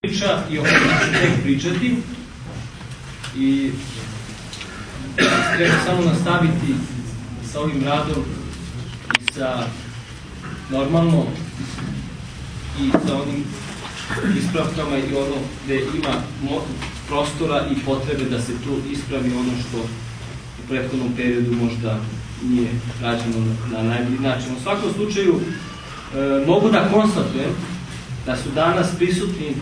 priča i o kojoj ću tek pričati i treba samo nastaviti sa ovim radom i sa normalno i sa onim ispravkama i ono gde ima prostora i potrebe da se tu ispravi ono što u prethodnom periodu možda nije rađeno na najbolji način. U svakom slučaju mogu da konstatujem da su danas prisutni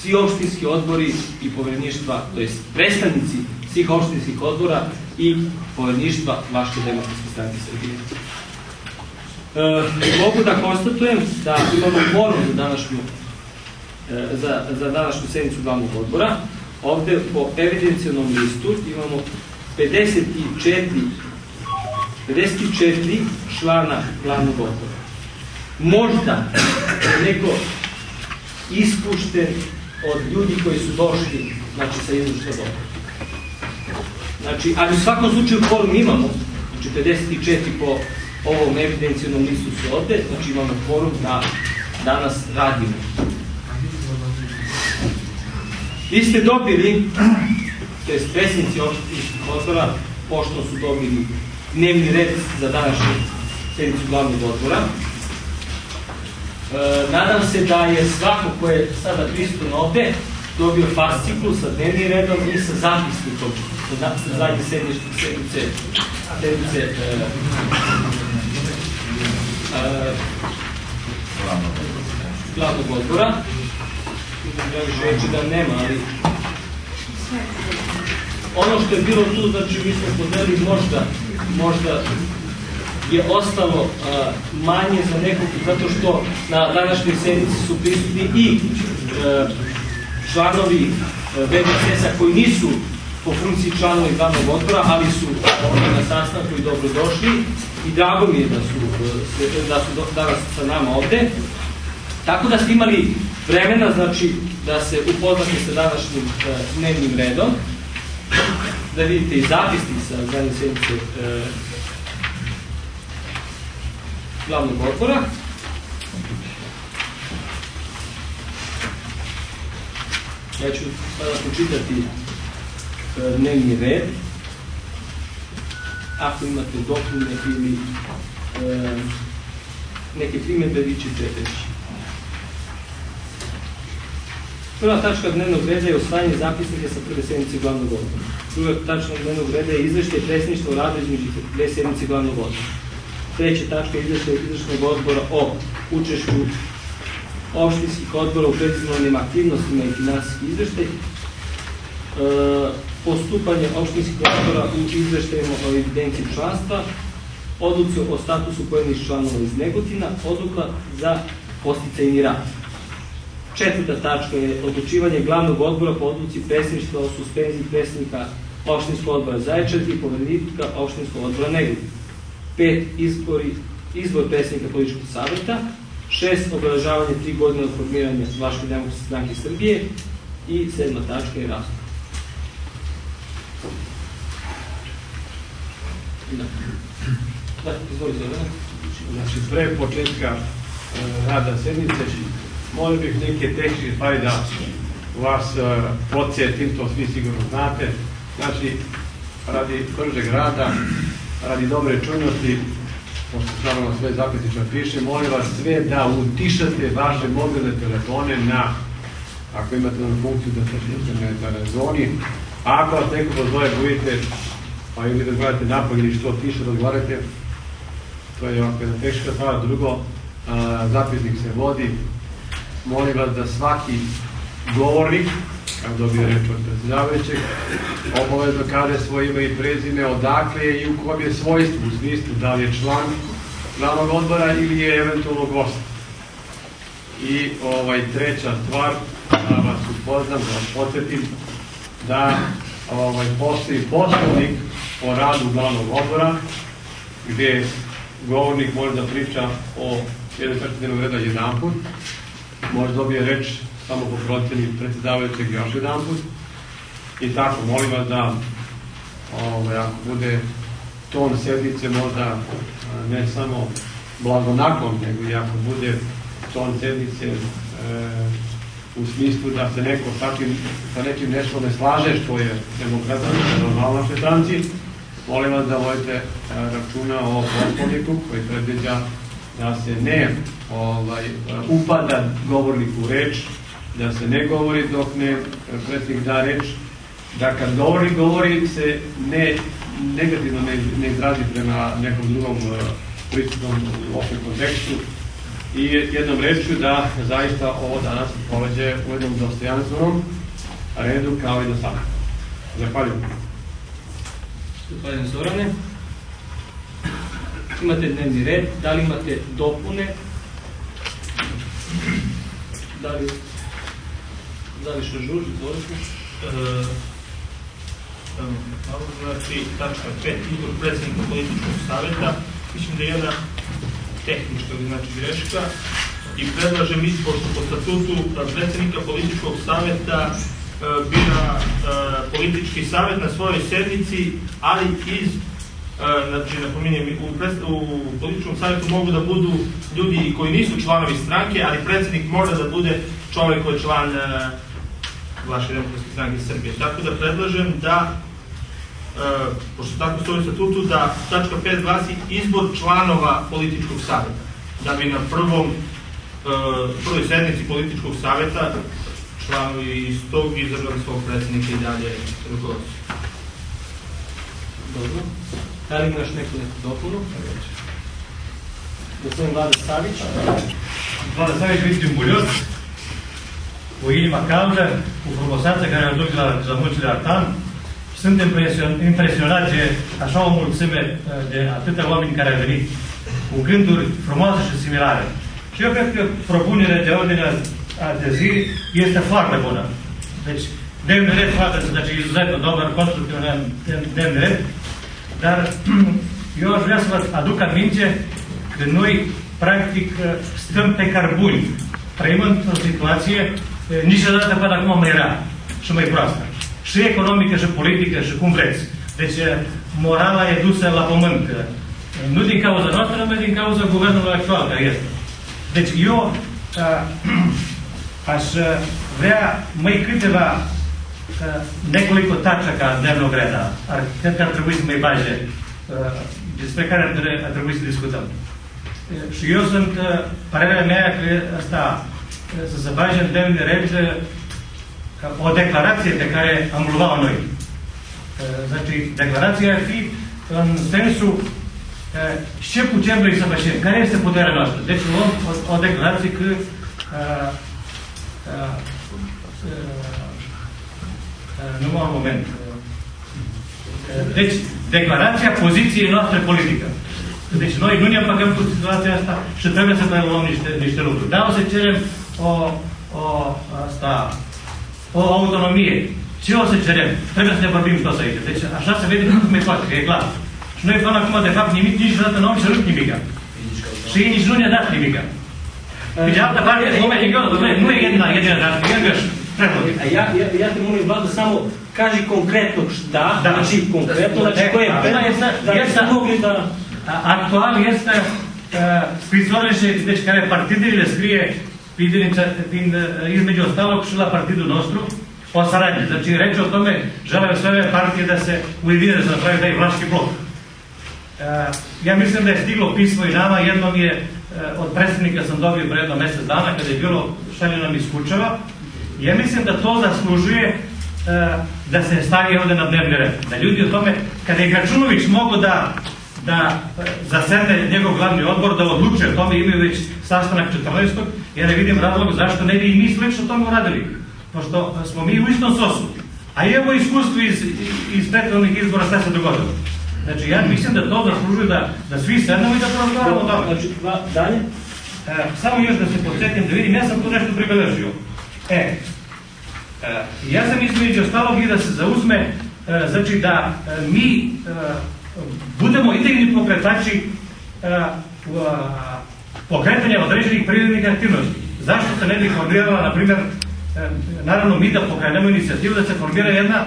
svi opštinski odbori i povereništva, to jest predstavnici svih opštinskih odbora i povereništva Vlaške demokratske stranke Srbije. Mogu da konstatujem da imamo kvorum za današnju sednicu glavnog odbora. Ovde po evidencionom listu imamo 54 člana glavnog odbora. Možda je neko ispušten od ljudi koji su došli, znači sa izvršnog odbora. Znači, ali u svakom slučaju kvorum imamo, znači 54 po ovom evidencionom listu su ovde, znači imamo kvorum da danas radimo. Vi ste dobili, to je predsjednici opštinskih odbora, pošto su dobili dnevni red za današnju sednicu glavnog odbora. Nadam se da je svako ko je sada prisutan ovde dobio fasciklu sa dnevnim redom i sa zapisnikom sa zadnje sednice glavnog odbora. Ja više reći da nema, ali ono što je bilo tu, znači mi smo podelili možda je ostalo manje za nekog, zato što na današnjoj sednici su prisutni i članovi BDSS-a koji nisu po funkciji članovi glavnog odbora, ali su ovdje na sastanku i dobrodošli i drago mi je da su danas sa nama ovde. Tako da ste imali vremena, znači, da se upoznate sa današnjim dnevnim redom, da vidite i zapisnik sa zadnje sednice glavnog odbora. Ja ću sada počitati dnevni red. Ako imate dopune ili neke primedbe, vi ćete reći. Prva tačka dnevnog reda je usvajanje zapisnika sa prve sednice glavnog odbora. Druga tačka dnevnog reda je izveštaj predsedništva o radu između dve sednice glavnog odbora. Treća tačka je izveštaj izvršnog odbora o učešću opštinskih odbora u predizbornim aktivnostima i finansijski izveštaj. Postupanje opštinskih odbora u izveštajima o evidenciji članstva, odluci o statusu pojedinih članova iz Negotina, odluka za podsticajni rad. Četvrta tačka je odlučivanje glavnog odbora po odluci predsedništva o suspenziji predsednika opštinskog odbora Zaječar i poverenika opštinskog odbora Negotin. 5. Izbor predsednika političkog saveta. 6. Obeležavanje 3 godine od formiranja Vlaške demokratske stranke Srbije i 7. tačka je rasprava. Da, izvolite. Znači, pre početka rada sednice, molim bih neke tehničke stvari da vas podsjetim, to svi sigurno znate. Znači, radi bržeg rada, radi dobre čujnosti, pošto naravno sve zapisnično piše, molim vas sve da utišate vaše mobilne telefone na, ako imate na funkciju da ste na zoni, a ako vas neko pozove, budite, pa ili da gledate napolje ili što tiše da odgovarate, to je ovako jedna tehnička stvar. Drugo, zapisnik se vodi, molim vas da svaki govornik, kako dobije reč od predsjedavajućeg, obavezno kaže svoje ime i prezime, odakle je i u kom je svojstvu, u smislu da li je član glavnog odbora ili je eventualno gost. I treća stvar, da vas upoznam, da vas podsjetim, da postoji poslovnik o radu glavnog odbora, gde govornik može da priča o jednoj tački dnevnog reda jedanput, može dobije reč samo po proceni predsjedavajućeg još jedan put. I tako, molim vas da ako bude ton sednice možda ne samo blagonaklon, nego i ako bude ton sednice u smislu da se neko sa nečim nešto ne slaže, što je demokratski, normalno naše stranci. Molim vas da vodite računa o poslovniku koji predviđa da se ne upada govornik u reč, da se ne govori dok ne predsjednik da reč, da kad govori se negativno ne izrazi prema nekom drugom prisutnom u općem kontekstu i jednom rečju da zaista ovo danas prođe u jednom dostojanstvenom redu kao i do sada. Zahvaljujem. Zahvaljujem, Zorane. Imate dnevni red, da li imate dopune? Da li što žuži, izvolite? Znači, tačka 5, izbor predsjednika političkog savjeta, mislim da je jedna tehnička, znači greška, i predlažem izbor po statutu predsjednika političkog savjeta bira politički savjet na svojoj sednici, ali znači napominjem, u političkom savjetu mogu da budu ljudi koji nisu članovi stranke, ali predsjednik mora da bude čovjek koji je član vaše demokratske stranke Srbije. Tako da predlažem da, pošto tako stoji u statutu, da tačka 5 glasi izbor članova političkog savjeta. Da bi na prvoj sednici političkog savjeta članovi iz tog izabrali svog predsjednika i dalje rukovodstvo. Dobro. Da li imaš neku dopunu? Gospodin Vlada Savić. Vlada Savić, Vitim Buljoc, o inima cauza, cu frumusețea care a dus la mulțile Artan. Sunt impresionat de așa o mulțime de atâtea oameni care au venit cu gânduri frumoase și similare. Și eu cred că propunerea de ordine de zi este foarte bună. Deci, dnevni red poate să dați izuzetno dobar, konstruktivan dnevni red, dar eu aș vrea să vă aduc aminte că noi, practic, stăm pe carbuni. Trăim într-o situație niciodată până acum mai rea și mai proastă. Și economică, și politică, și cum vreți. Deci, morala e dusă la pământ. Nu din cauza noastră, numai din cauza guvernului actual care este. Deci, eu aș vrea mai câteva nekoliko tačaka dnevnog reda. Cred că ar trebui să mai bage despre care ar trebui să discutăm. Și eu sunt, părerea mea că asta, să se bage în dnevni red o declarație pe care am luat-o noi. Znači, declarația ar fi în sensul ce putem noi să facem, care este puterea noastră. Deci luăm o declarație că numai un moment. Deci, declarația poziției noastre politică. Deci noi nu ne împăcăm cu situația asta și trebuie să luăm niște lucruri. Dar o să cerem o autonomie. Ce o să cerem? Trebuie să ne vorbim toți aici. Deci așa se vede cum e poate, că e clar. Și noi până acum, de fapt, niciodată nu am cerut nimica. Și ei nici nu ne-a dat nimica. Pe de altă parte, nu e jedina dată, e încă Ja te molim, Vlada, samo kaži konkretno šta, znači konkretno, znači koje je da ste mogli da... Actual este scrisorile deci care partidele scrie između ostalog și la partidul nostru o saradnji. Znači reče o tome žele sve partije da se ujedine, da napravi taj vlaški blok. Ja mislim da je stiglo pismo i nama, jednom je od predsjednika sam dobio pre jedno mjesec dana kada je bilo šalje nam iz Kučeva. Ja mislim da to zaslužuje da se stavi ovdje na dnevni red. Da ljudi o tome, kada je Gačunović mogo da zasede njegov glavni odbor, da odluče o tome, imaju već sastanak 14. Ja ne vidim razlog zašto ne bi i mi slično tome uradili. Pošto smo mi u istom sosu. A evo iskustvo iz prethodnih izbora šta se dogodilo. Znači ja mislim da to zaslužuje da svi sednemo i da porazgovaramo o tome. Znači, dalje? Samo još da se podsjetim, da vidim, ja sam tu nešto pribeležio. Ja sam između ostalog i da se zauzme, znači da mi budemo idejni pokretači pokretanja određenih privrednih aktivnosti. Zašto se ne bi formirala, na primjer, naravno mi da pokrenemo inicijativu da se formira jedna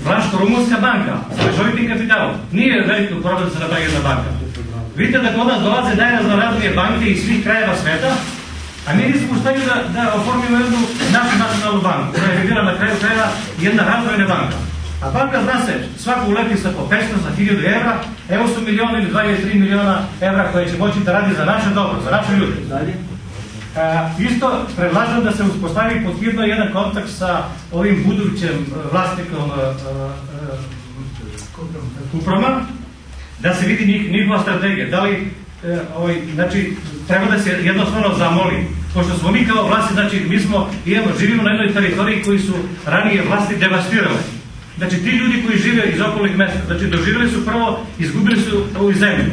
Vlaško-Rumunska banka sa mešovitim kapitalom. Nije veliko problem da se napravi jedna banka. Vidite da kod nas dolaze najraznoraznije banke iz svih krajeva sveta, a mi nismo u stanju da oformimo jednu jedna razvojna banka. A banka, zna se, svako uleti sa po 500, sa 1000 evra, evo su milion ili 2 ili 3 miliona evra koje će moći da radi za naše dobro, za naše ljude. Isto predlažem da se uspostavi podhitno jedan kontakt sa ovim budućim vlasnikom Kuproma, da se vidi njihova strategija. Da li, znači, treba da se jednostavno zamoli, pošto smo mi kao vlasti, znači, mi živimo na jednoj teritoriji koji su ranije vlasti devastirale. Znači, ti ljudi koji žive iz okolnih mesta, znači, doživjeli su prvo, izgubili su ovu zemlju,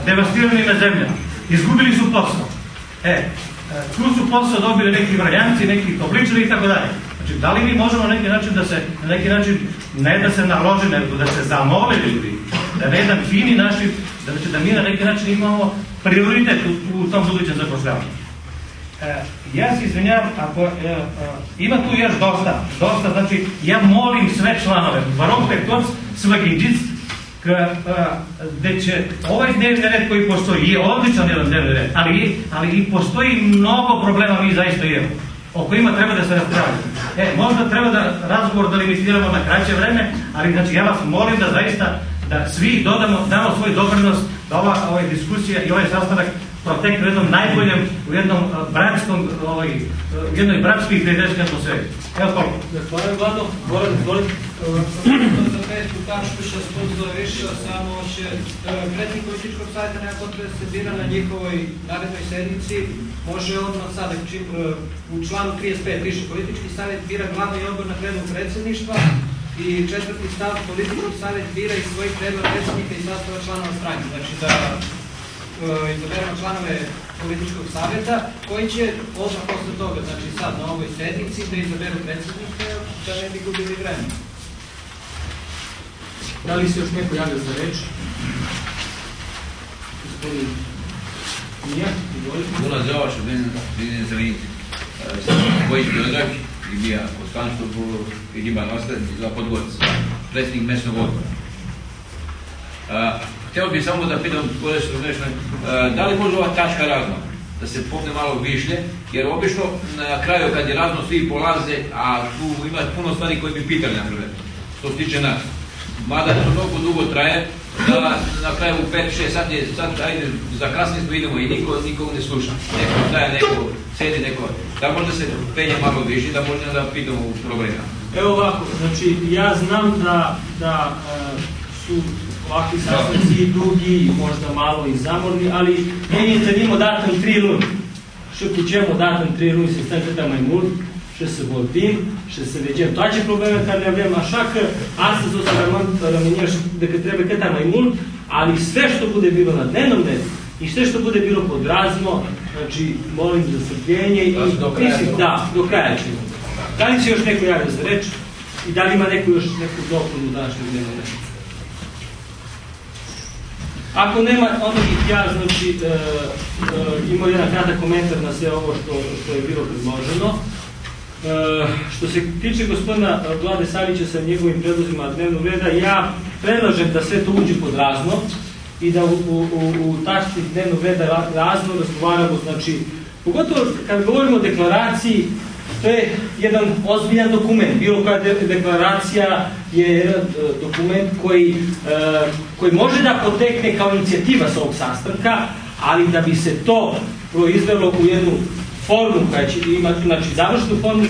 devastirani na zemlja, izgubili su posao. Tu su posao dobili neki Vrljanci, neki Topličani i tako dalje. Znači, da li mi možemo na neki način, ne da se naloži, nego da se zamole ljudi, da na jedan fini način, da mi na neki način imamo prioritet u tom budućem zapošljavanju. Ja se izvinjavam, ako ima tu još dosta, znači, ja molim sve članove, varovte kod svaginđic, gde će ovaj dnevni red koji postoji, je odličan jedan dnevni red, ali i postoji mnogo problema mi zaista imamo, o kojima treba da se raspravljamo. Možda treba da razgovor da limitiramo na kraće vreme, ali znači ja vas molim da zaista, da svi damo svoj doprinos da ova diskusija i ovaj sastanak protekne u jednom najboljem, u jednom bratskom, u jednoj bratskoj i prijateljskoj atmosferi. Evo toliko. Zahvaljujem, Vlado. Goran, izvolite. Za petu tačku što smo završio, samo će predsjednik političkog savjeta nema potrebe da se bira na njihovoj narednoj sednici. Može odmah sada, u članu 35 piše politički savjet bira glavni odbor na predlog predsjedništva i četvrti stav politički savjet bira iz svojih predloga predsjednika i sastava članova stranke. Znači da izaberemo članove političkog savjeta koji će odmah posle toga, znači sad na ovoj sednici, da izaberu predsjednika da ne bi gubili vreme. Da li se još neko javlja za reč? Gospodin Mija, izvolite. Bună ziua și bine ați venit. Voi Gheorghe, Ilia Constantu, echipa noastră la Podgorica, predsjednik mesnog odbora. Htio bih samo da pitam korisno nešto, da li može ova tačka razno da se pomne malo višlje, jer obično na kraju kad je razno svi polaze, a tu ima puno stvari koje bi pitali na prve, što se tiče nas. Mada to toliko dugo traje, da na kraju u 5-6 sati, sad ajde, za kasnije smo idemo i niko ne sluša. Neko staje, neko sedi, neko... Da možda se penje malo više, da možda da pitamo problema. Evo ovako, znači ja znam da su ovakvi sastanci dugi, možda malo i zamorni, ali meni zanimo datum 3 luni. Še počemo datum 3 luni, se stane da majmun, še se vodim, še se veđem. Това че проблемът не вем, а шак аз се заменяш дека треба ката majmun, ali sve što bude bilo na dnevnom redu i sve što bude bilo pod razno, znači molim za strpljenje i do kraja ćemo. Da li će još neko javlja za reč i da li ima neko još neku dopunu današnjeg dnevnog reda? Ako nema, onda bih ja, znači, imao jedan kratak komentar na sve ovo što je bilo predloženo. Što se tiče gospodina Vlade Savića sa njegovim predlozima dnevnog reda, ja predlažem da sve to uđe pod razno i da u tačci dnevnog reda razno razgovaramo, znači, pogotovo kad govorimo o deklaraciji, to je jedan ozbiljan dokument. Bilo koja deklaracija je jedan dokument koji može da potekne kao inicijativa sa ovog sastanka, ali da bi se to proizvelo u jednu formu koja će imati, znači završnu formu